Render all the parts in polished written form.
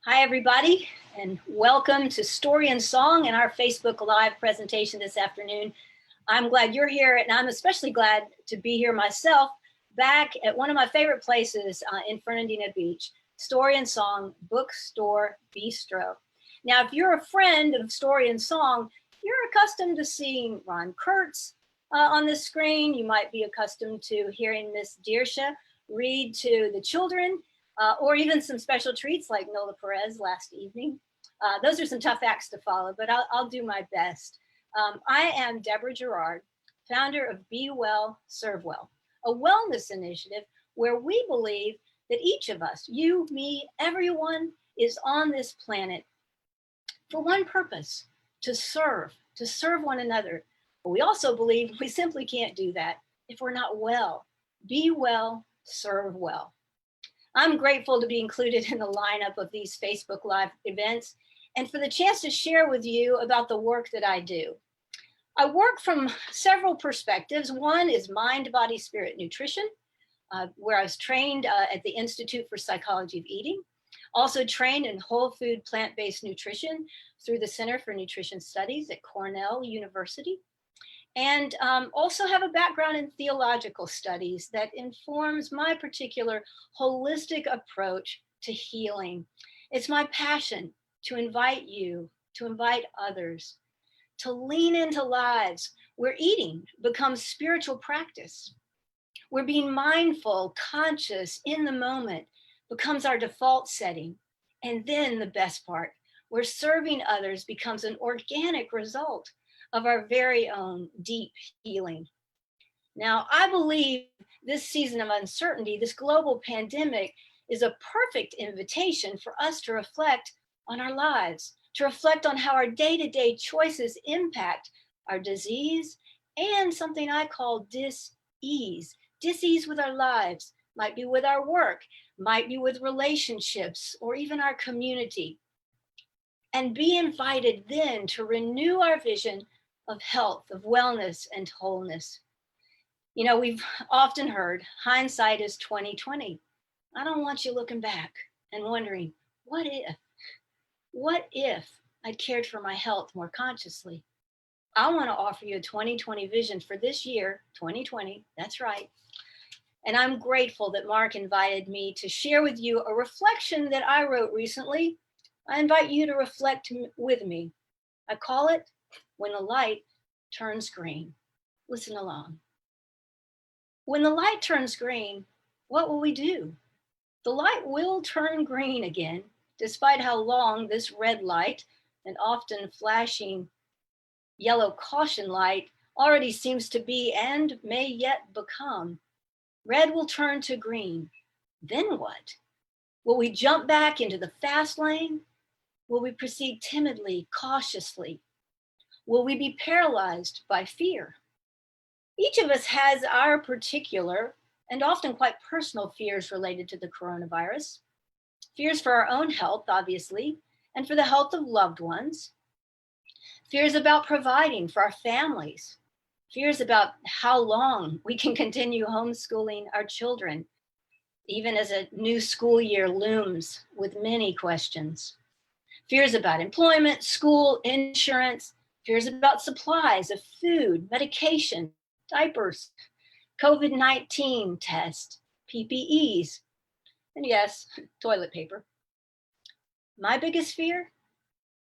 Hi, everybody, and welcome to Story and Song and our Facebook Live presentation this afternoon. I'm glad you're here, and I'm especially glad to be here myself back at one of my favorite places in Fernandina Beach, Story and Song Bookstore Bistro. Now, if you're a friend of Story and Song, you're accustomed to seeing Ron Kurtz on the screen. You might be accustomed to hearing Miss Dirsha read to the children, or even some special treats like Nola Perez last evening. Those are some tough acts to follow, but I'll do my best. I am Deborah Garrard, founder of Be Well, Serve Well, a wellness initiative where we believe that each of us, you, me, everyone, is on this planet for one purpose, to serve one another. But we also believe we simply can't do that if we're not well. Be well, serve well. I'm grateful to be included in the lineup of these Facebook Live events and for the chance to share with you about the work that I do. I work from several perspectives. One is mind, body, spirit nutrition, where I was trained at the Institute for Psychology of Eating, also trained in whole food plant-based nutrition through the Center for Nutrition Studies at Cornell University. And also have a background in theological studies that informs my particular holistic approach to healing. It's my passion to invite you, to invite others, to lean into lives where eating becomes spiritual practice, where being mindful, conscious, in the moment becomes our default setting. And then the best part, where serving others becomes an organic result of our very own deep healing. Now, I believe this season of uncertainty, this global pandemic, is a perfect invitation for us to reflect on our lives, to reflect on how our day-to-day choices impact our disease and something I call dis-ease. Dis-ease with our lives, might be with our work, might be with relationships, or even our community. And be invited then to renew our vision of health, of wellness, and wholeness. You know, we've often heard hindsight is 2020. I don't want you looking back and wondering, what if I'd cared for my health more consciously? I want to offer you a 2020 vision for this year, 2020, that's right. And I'm grateful that Mark invited me to share with you a reflection that I wrote recently. I invite you to reflect with me. I call it When the Light Turns Green. Listen along. When the light turns green, what will we do? The light will turn green again, despite how long this red light, and often flashing yellow caution light, already seems to be and may yet become. Red will turn to green. Then what? Will we jump back into the fast lane? Will we proceed timidly, cautiously? Will we be paralyzed by fear? Each of us has our particular and often quite personal fears related to the coronavirus. Fears for our own health, obviously, and for the health of loved ones. Fears about providing for our families. Fears about how long we can continue homeschooling our children, even as a new school year looms with many questions. Fears about employment, school, insurance, fears about supplies of food, medication, diapers, COVID-19 tests, PPEs, and yes, toilet paper. My biggest fear,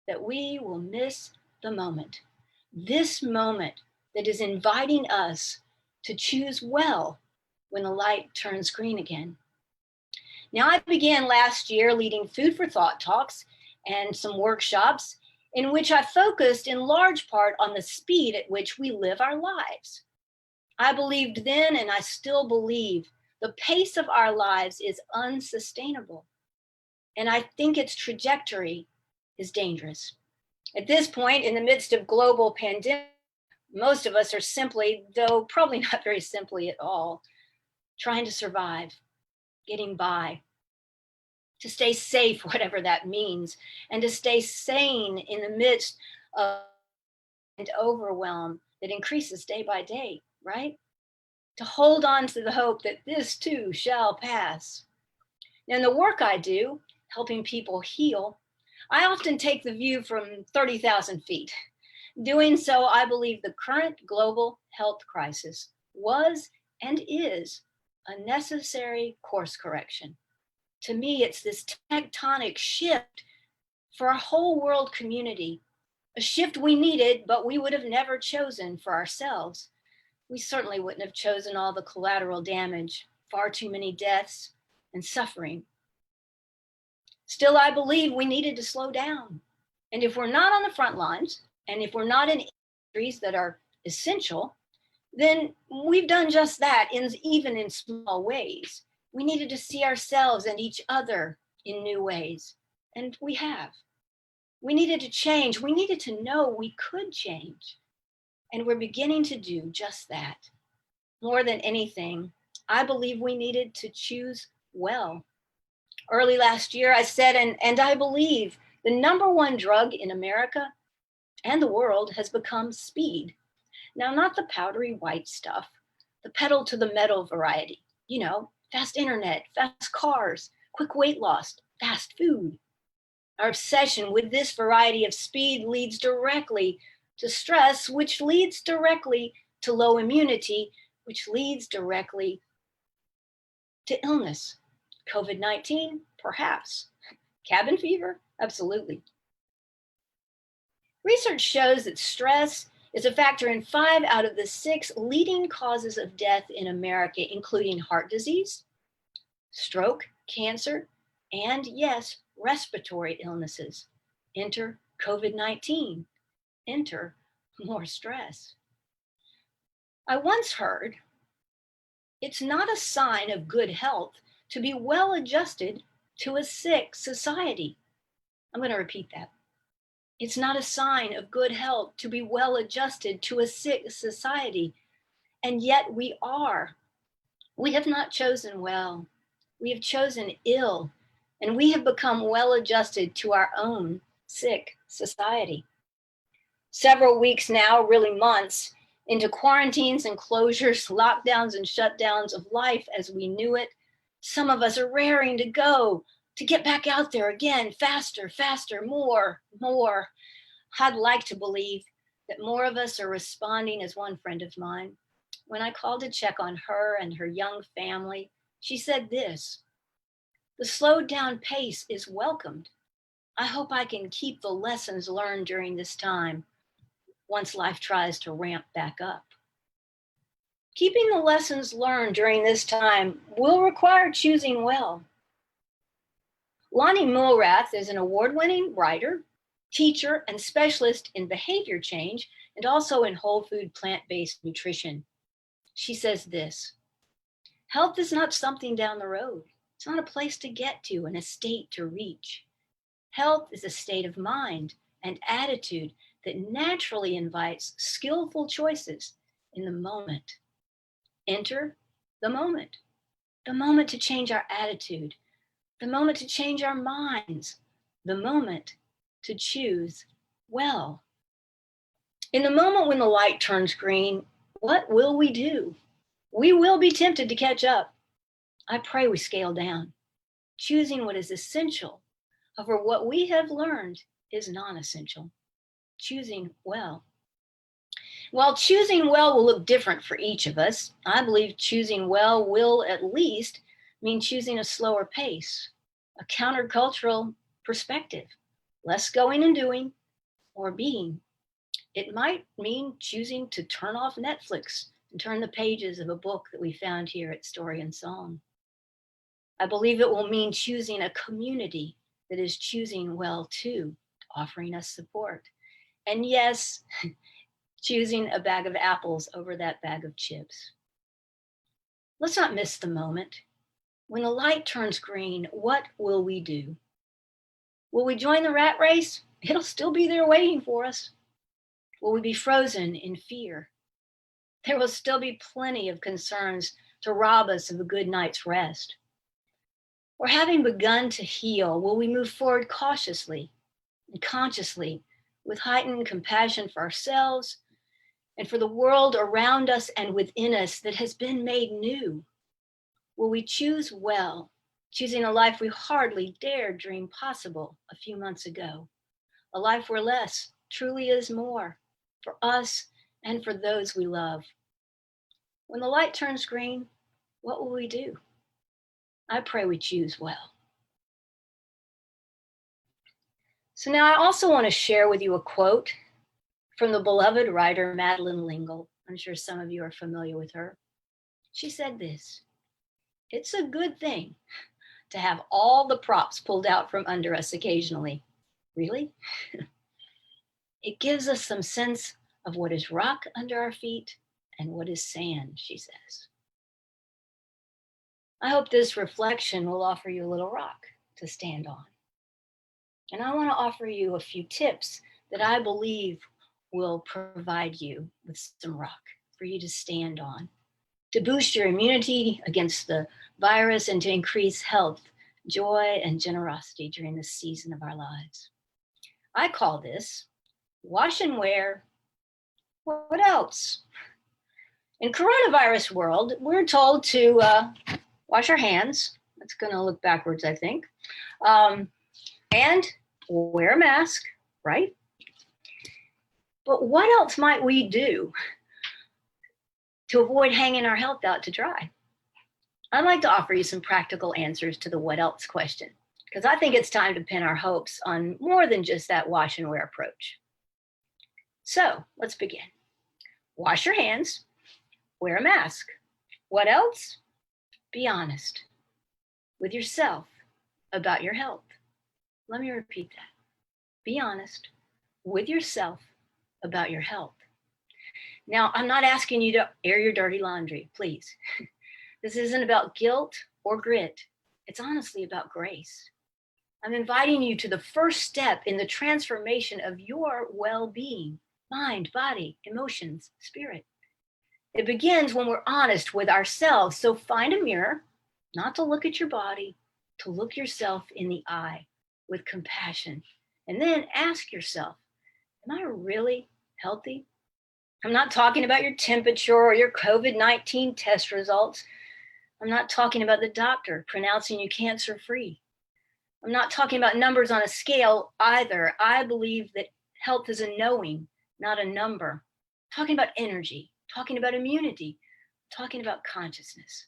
that we will miss the moment. This moment that is inviting us to choose well when the light turns green again. Now, I began last year leading Food for Thought talks and some workshops in which I focused in large part on the speed at which we live our lives. I believed then, and I still believe, the pace of our lives is unsustainable. And I think its trajectory is dangerous. At this point, in the midst of global pandemic, most of us are simply, though probably not very simply at all, trying to survive, getting by, to stay safe, whatever that means, and to stay sane in the midst of an overwhelm that increases day by day, right? To hold on to the hope that this too shall pass. Now, in the work I do, helping people heal, I often take the view from 30,000 feet. Doing so, I believe the current global health crisis was and is a necessary course correction. To me, it's this tectonic shift for our whole world community, a shift we needed, but we would have never chosen for ourselves. We certainly wouldn't have chosen all the collateral damage, far too many deaths and suffering. Still, I believe we needed to slow down. And if we're not on the front lines, and if we're not in industries that are essential, then we've done just that, even in small ways. We needed to see ourselves and each other in new ways, and we have. We needed to change. We needed to know we could change, and we're beginning to do just that. More than anything, I believe we needed to choose well. Early last year, I said, and I believe the number one drug in America and the world has become speed. Now, not the powdery white stuff, the pedal to the metal variety, fast internet, fast cars, quick weight loss, fast food. Our obsession with this variety of speed leads directly to stress, which leads directly to low immunity, which leads directly to illness. COVID-19, perhaps. Cabin fever, absolutely. Research shows that stress is a factor in 5 out of the 6 leading causes of death in America, including heart disease, stroke, cancer, and yes, respiratory illnesses. Enter COVID-19. Enter more stress. I once heard, it's not a sign of good health to be well adjusted to a sick society. I'm going to repeat that. It's not a sign of good health to be well adjusted to a sick society. And yet we are. We have not chosen well. We have chosen ill, and we have become well adjusted to our own sick society. Several weeks now, really months, into quarantines and closures, lockdowns and shutdowns of life as we knew it, some of us are raring to go, to get back out there again, faster, faster, more. I'd like to believe that more of us are responding as one friend of mine. When I called to check on her and her young family, she said this, the slowed down pace is welcomed. I hope I can keep the lessons learned during this time once life tries to ramp back up. Keeping the lessons learned during this time will require choosing well. Lonnie Mulrath is an award-winning writer, teacher, and specialist in behavior change, and also in whole food plant-based nutrition. She says this, health is not something down the road. It's not a place to get to and a state to reach. Health is a state of mind and attitude that naturally invites skillful choices in the moment. Enter the moment to change our attitude, the moment to change our minds, the moment to choose well. In the moment when the light turns green, what will we do? We will be tempted to catch up. I pray we scale down, choosing what is essential over what we have learned is non-essential. Choosing well. While choosing well will look different for each of us, I believe choosing well will at least mean choosing a slower pace, a countercultural perspective, less going and doing, or being. It might mean choosing to turn off Netflix and turn the pages of a book that we found here at Story and Song. I believe it will mean choosing a community that is choosing well too, offering us support. And yes, choosing a bag of apples over that bag of chips. Let's not miss the moment. When the light turns green, what will we do? Will we join the rat race? It'll still be there waiting for us. Will we be frozen in fear? There will still be plenty of concerns to rob us of a good night's rest. Or having begun to heal, will we move forward cautiously and consciously with heightened compassion for ourselves and for the world around us and within us that has been made new? Will we choose well choosing a life we hardly dared dream possible a few months ago, a life where less truly is more for us and for those we love. When the light turns green, what will we do? I pray we choose well. So now I also want to share with you a quote from the beloved writer Madeleine L'Engle. I'm sure some of you are familiar with her. She said this: "It's a good thing to have all the props pulled out from under us occasionally." Really? It gives us some sense of what is rock under our feet and what is sand, she says. I hope this reflection will offer you a little rock to stand on. And I want to offer you a few tips that I believe will provide you with some rock for you to stand on, to boost your immunity against the virus and to increase health, joy, and generosity during this season of our lives. I call this wash and wear. What else? In coronavirus world, we're told to wash our hands. That's going to look backwards, I think. And wear a mask, right? But what else might we do to avoid hanging our health out to dry? I'd like to offer you some practical answers to the what else question, because I think it's time to pin our hopes on more than just that wash and wear approach. So let's begin. Wash your hands, wear a mask. What else? Be honest with yourself about your health. Let me repeat that. Be honest with yourself about your health. Now, I'm not asking you to air your dirty laundry, please. This isn't about guilt or grit. It's honestly about grace. I'm inviting you to the first step in the transformation of your well-being, mind, body, emotions, spirit. It begins when we're honest with ourselves. So find a mirror, not to look at your body, to look yourself in the eye with compassion. And then ask yourself, am I really healthy? I'm not talking about your temperature or your COVID-19 test results. I'm not talking about the doctor pronouncing you cancer-free. I'm not talking about numbers on a scale either. I believe that health is a knowing, not a number. I'm talking about energy, talking about immunity, talking about consciousness,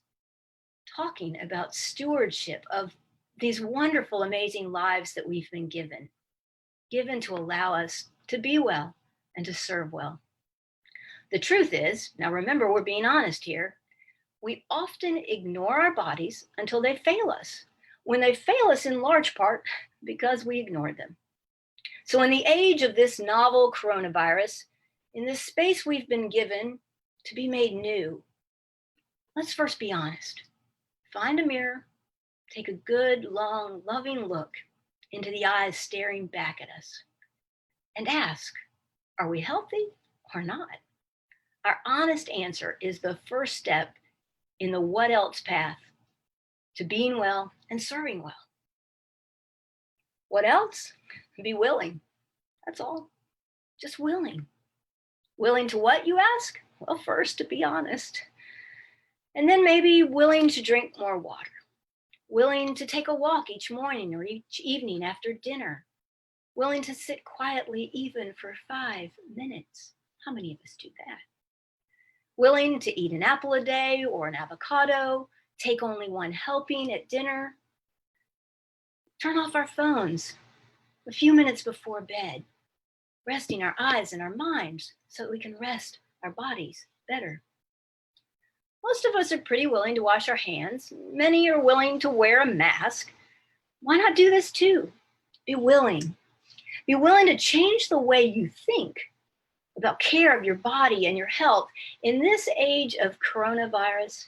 talking about stewardship of these wonderful, amazing lives that we've been given to allow us to be well and to serve well. The truth is, now remember, we're being honest here, we often ignore our bodies until they fail us, when they fail us in large part because we ignored them. So in the age of this novel coronavirus, in this space we've been given to be made new, let's first be honest. Find a mirror, take a good, long, loving look into the eyes staring back at us, and ask, are we healthy or not? Our honest answer is the first step in the what else path to being well and serving well. What else? Be willing. That's all. Just willing. Willing to what, you ask? Well, first, to be honest. And then maybe willing to drink more water. Willing to take a walk each morning or each evening after dinner. Willing to sit quietly even for 5 minutes. How many of us do that? Willing to eat an apple a day or an avocado, take only one helping at dinner. Turn off our phones a few minutes before bed, resting our eyes and our minds so that we can rest our bodies better. Most of us are pretty willing to wash our hands. Many are willing to wear a mask. Why not do this too? Be willing. Be willing to change the way you think about care of your body and your health. In this age of coronavirus,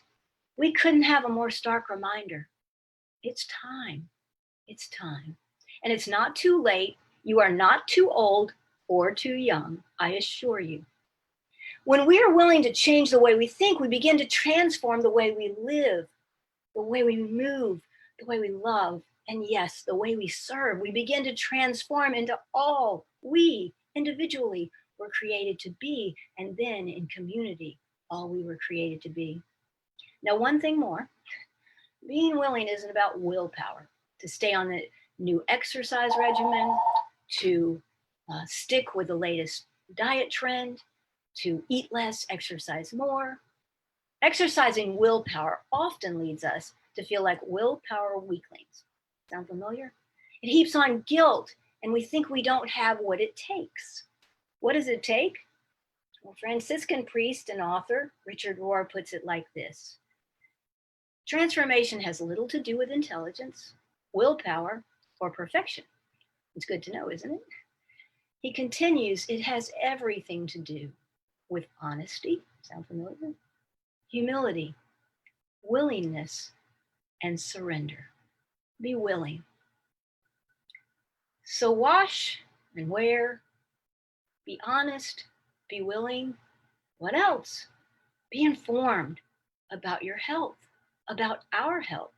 we couldn't have a more stark reminder. It's time. It's time. And it's not too late. You are not too old or too young, I assure you. When we are willing to change the way we think, we begin to transform the way we live, the way we move, the way we love, and yes, the way we serve. We begin to transform into all we individually were created to be, and then in community, all we were created to be. Now, one thing more. Being willing isn't about willpower to stay on the new exercise regimen, to stick with the latest diet trend, to eat less, exercise more. Exercising willpower often leads us to feel like willpower weaklings. Sound familiar? It heaps on guilt, and we think we don't have what it takes. What does it take? Well, Franciscan priest and author Richard Rohr puts it like this: transformation has little to do with intelligence, willpower, or perfection. It's good to know, isn't it? He continues, it has everything to do with honesty, sound familiar? Humility, willingness, and surrender. Be willing. So wash and wear, be honest, be willing. What else? Be informed about your health, about our health.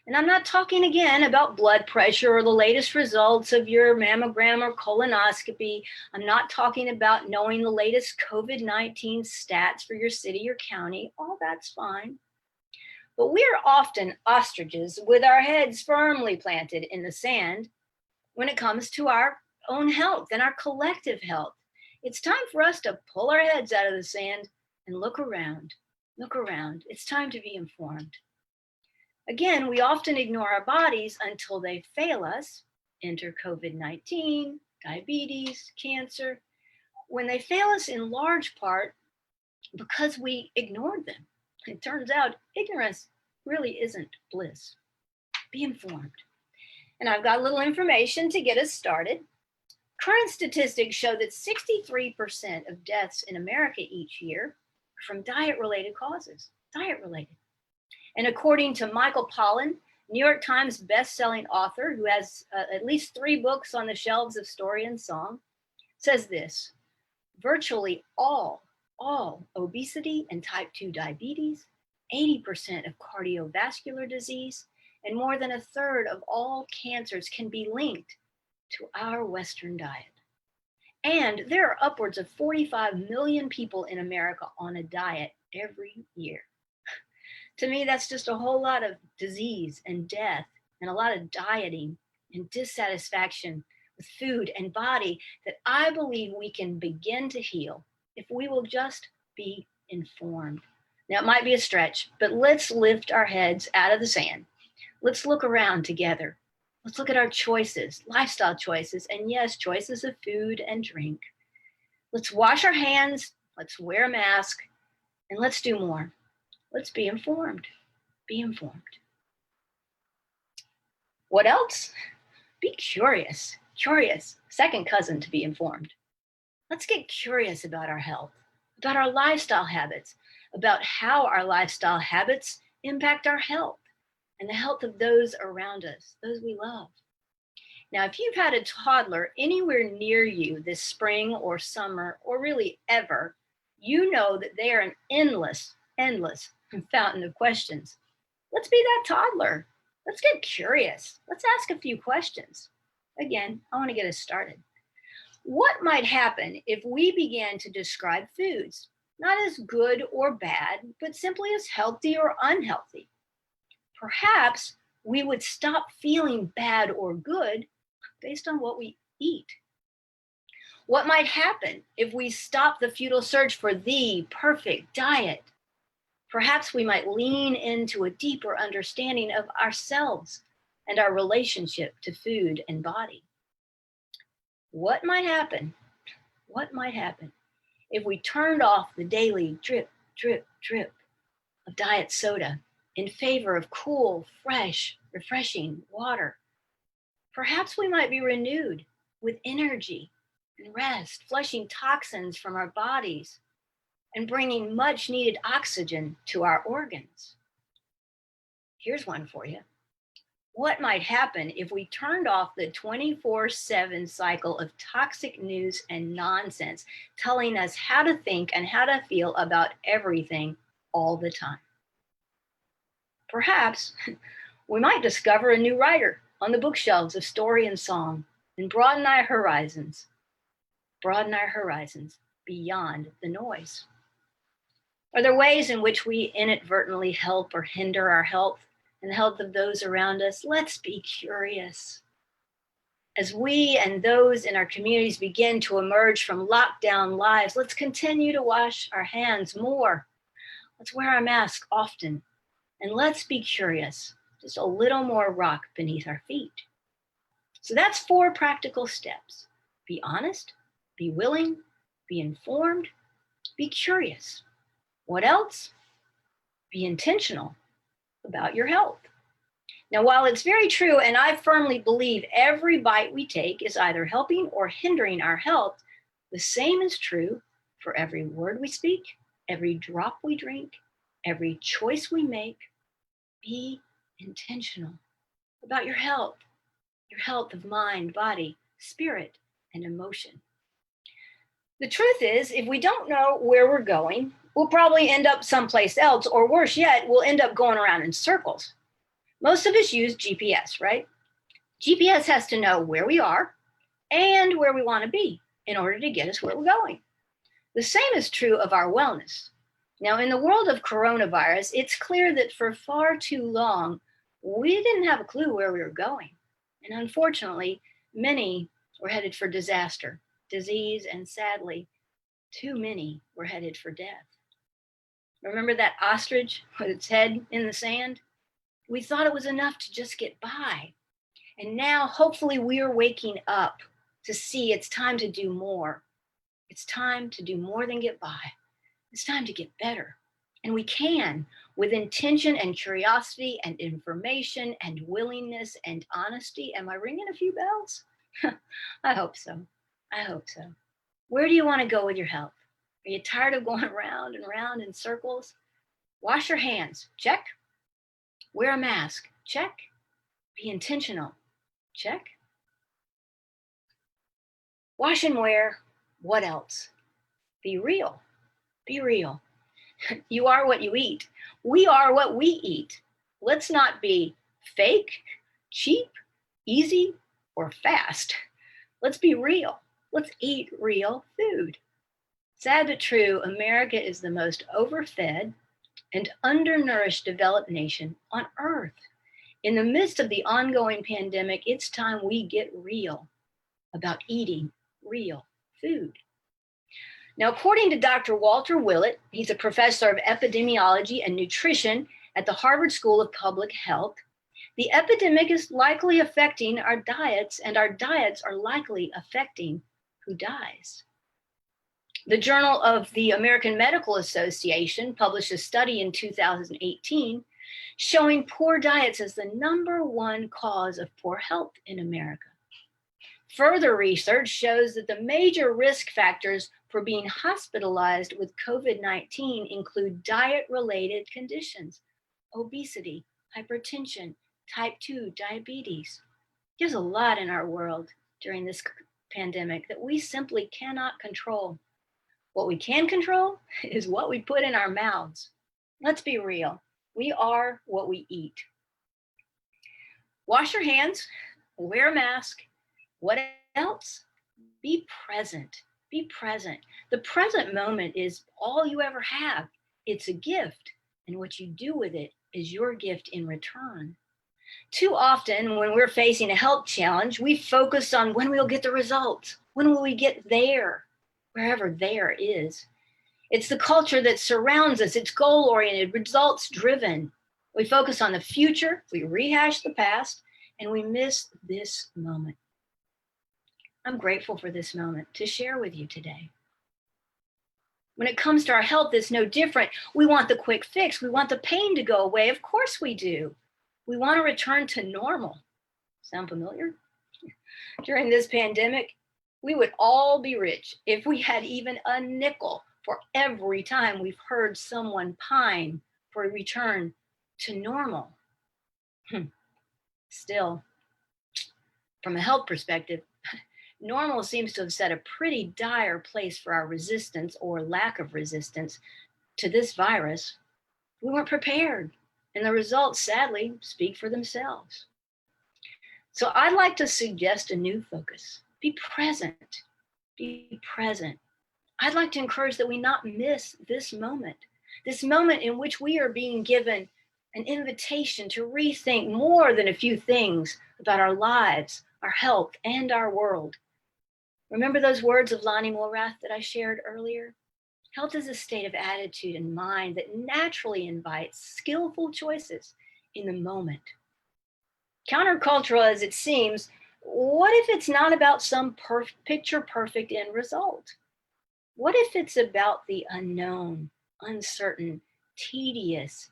And I'm not talking again about blood pressure or the latest results of your mammogram or colonoscopy. I'm not talking about knowing the latest COVID-19 stats for your city or county. All that's fine. But we're often ostriches with our heads firmly planted in the sand when it comes to our own health and our collective health. It's time for us to pull our heads out of the sand and look around. Look around. It's time to be informed. Again, we often ignore our bodies until they fail us. Enter COVID-19, diabetes, cancer. When they fail us in large part because we ignored them. It turns out ignorance really isn't bliss. Be informed. And I've got a little information to get us started. Current statistics show that 63% of deaths in America each year are from diet-related causes, diet-related. And according to Michael Pollan, New York Times best-selling author who has at least 3 books on the shelves of story and song, says this: virtually all obesity and type 2 diabetes, 80% of cardiovascular disease, and more than 1/3 of all cancers can be linked to our Western diet. And there are upwards of 45 million people in America on a diet every year. To me, that's just a whole lot of disease and death and a lot of dieting and dissatisfaction with food and body that I believe we can begin to heal if we will just be informed. Now, it might be a stretch, but let's lift our heads out of the sand. Let's look around together. Let's look at our choices, lifestyle choices, and yes, choices of food and drink. Let's wash our hands, let's wear a mask, and let's do more. Let's be informed. Be informed. What else? Be curious. Curious, second cousin to be informed. Let's get curious about our health, about our lifestyle habits, about how our lifestyle habits impact our health and the health of those around us, those we love. Now, if you've had a toddler anywhere near you this spring or summer, or really ever, you know that they are an endless fountain of questions. Let's be that toddler. Let's get curious. Let's ask a few questions. Again, I want to get us started. What might happen if we began to describe foods, not as good or bad, but simply as healthy or unhealthy? Perhaps we would stop feeling bad or good based on what we eat. What might happen if we stop the futile search for the perfect diet? Perhaps we might lean into a deeper understanding of ourselves and our relationship to food and body. What might happen? What might happen if we turned off the daily drip, drip, drip of diet soda in favor of cool, fresh, refreshing water? Perhaps we might be renewed with energy and rest, flushing toxins from our bodies and bringing much needed oxygen to our organs. Here's one for you. What might happen if we turned off the 24/7 cycle of toxic news and nonsense telling us how to think and how to feel about everything all the time? Perhaps we might discover a new writer on the bookshelves of story and song and broaden our horizons beyond the noise. Are there ways in which we inadvertently help or hinder our health and the health of those around us, let's be curious. As we and those in our communities begin to emerge from lockdown lives, let's continue to wash our hands more. Let's wear our mask often. And let's be curious, just a little more rock beneath our feet. So that's 4 practical steps. Be honest, be willing, be informed, be curious. What else? Be intentional about your health. Now, while it's very true, and I firmly believe every bite we take is either helping or hindering our health, the same is true for every word we speak, every drop we drink, every choice we make. Be intentional about your health of mind, body, spirit, and emotion. The truth is, if we don't know where we're going, we'll probably end up someplace else, or worse yet, we'll end up going around in circles. Most of us use GPS, right? GPS has to know where we are and where we want to be in order to get us where we're going. The same is true of our wellness. Now, in the world of coronavirus, it's clear that for far too long, we didn't have a clue where we were going. And unfortunately, many were headed for disaster, disease, and sadly, too many were headed for death. Remember that ostrich with its head in the sand? We thought it was enough to just get by. And now, hopefully, we are waking up to see it's time to do more. It's time to do more than get by. It's time to get better. And we can, with intention and curiosity and information and willingness and honesty. Am I ringing a few bells? I hope so. I hope so. Where do you want to go with your health? Are you tired of going round and round in circles? Wash your hands. Check. Wear a mask. Check. Be intentional. Check. Wash and wear. What else? Be real. Be real. You are what you eat. We are what we eat. Let's not be fake, cheap, easy, or fast. Let's be real. Let's eat real food. Sad but true, America is the most overfed and undernourished developed nation on earth. In the midst of the ongoing pandemic, it's time we get real about eating real food. Now, according to Dr. Walter Willett, he's a professor of epidemiology and nutrition at the Harvard School of Public Health, the epidemic is likely affecting our diets, and our diets are likely affecting who dies. The Journal of the American Medical Association published a study in 2018 showing poor diets as the #1 cause of poor health in America. Further research shows that the major risk factors for being hospitalized with COVID-19 include diet-related conditions, obesity, hypertension, type 2 diabetes. There's a lot in our world during this pandemic that we simply cannot control. What we can control is what we put in our mouths. Let's be real. We are what we eat. Wash your hands, wear a mask. What else? Be present. Be present. The present moment is all you ever have. It's a gift, and what you do with it is your gift in return. Too often, when we're facing a health challenge, we focus on when we'll get the results. When will we get there? Wherever there is. It's the culture that surrounds us. It's goal-oriented, results-driven. We focus on the future, we rehash the past, and we miss this moment. I'm grateful for this moment to share with you today. When it comes to our health, it's no different. We want the quick fix. We want the pain to go away. Of course we do. We want to return to normal. Sound familiar? During this pandemic, we would all be rich if we had even a nickel for every time we've heard someone pine for a return to normal. Still, from a health perspective, normal seems to have set a pretty dire place for our resistance or lack of resistance to this virus. We weren't prepared, and the results, sadly, speak for themselves. So I'd like to suggest a new focus. Be present. Be present. I'd like to encourage that we not miss this moment in which we are being given an invitation to rethink more than a few things about our lives, our health, and our world. Remember those words of Lonnie Morath that I shared earlier? Health is a state of attitude and mind that naturally invites skillful choices in the moment. Countercultural as it seems, what if it's not about some picture perfect end result? What if it's about the unknown, uncertain, tedious,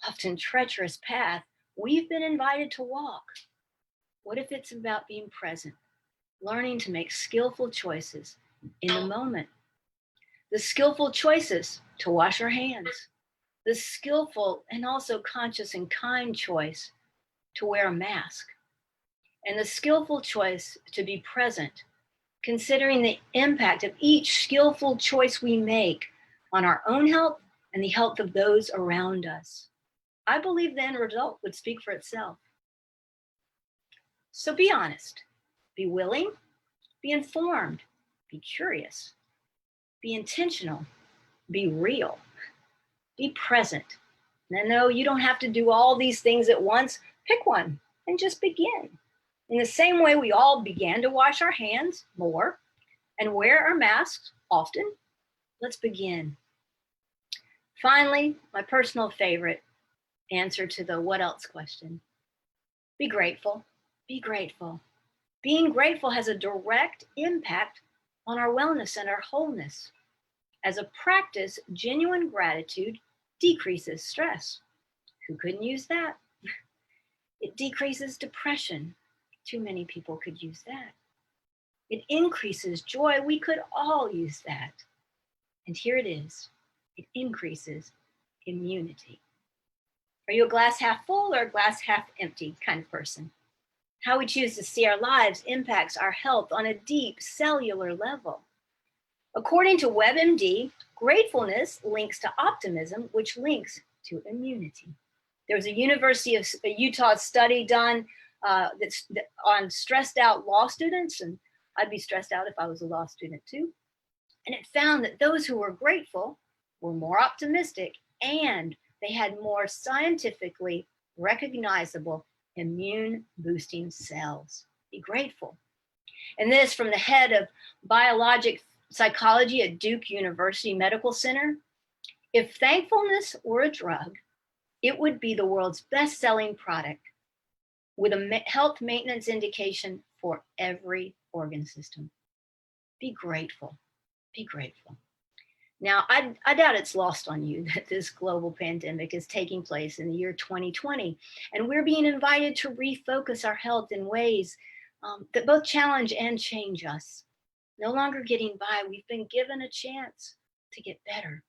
often treacherous path we've been invited to walk? What if it's about being present, learning to make skillful choices in the moment? The skillful choices to wash our hands, the skillful and also conscious and kind choice to wear a mask, and the skillful choice to be present, considering the impact of each skillful choice we make on our own health and the health of those around us. I believe the end result would speak for itself. So be honest, be willing, be informed, be curious, be intentional, be real, be present. And no, you don't have to do all these things at once. Pick one and just begin. In the same way we all began to wash our hands more and wear our masks often, let's begin. Finally, my personal favorite answer to the what else question. Be grateful, be grateful. Being grateful has a direct impact on our wellness and our wholeness. As a practice, genuine gratitude decreases stress. Who couldn't use that? It decreases depression. Too many people could use that. It increases joy. We could all use that. And here it is. It increases immunity. Are you a glass half full or a glass half empty kind of person? How we choose to see our lives impacts our health on a deep cellular level. According to WebMD, gratefulness links to optimism, which links to immunity. There was a University of Utah study done on stressed out law students, and I'd be stressed out if I was a law student too. And it found that those who were grateful were more optimistic and they had more scientifically recognizable immune boosting cells. Be grateful. And this from the head of biologic psychology at Duke University Medical Center. If thankfulness were a drug, it would be the world's best-selling product with a health maintenance indication for every organ system. Be grateful. Be grateful. Now, I doubt it's lost on you that this global pandemic is taking place in the year 2020, and we're being invited to refocus our health in ways that both challenge and change us. No longer getting by, we've been given a chance to get better.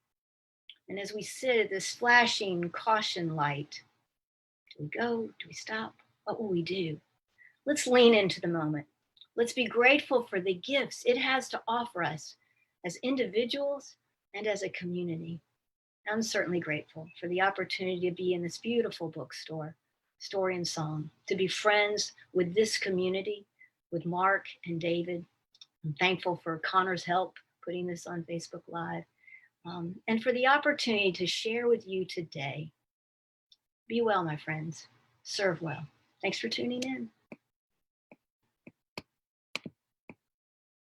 And as we sit at this flashing caution light, do we go? Do we stop? What will we do? Let's lean into the moment. Let's be grateful for the gifts it has to offer us as individuals and as a community. I'm certainly grateful for the opportunity to be in this beautiful bookstore, Story and Song, to be friends with this community, with Mark and David. I'm thankful for Connor's help putting this on Facebook Live, and for the opportunity to share with you today. Be well, my friends. Serve well. Thanks for tuning in.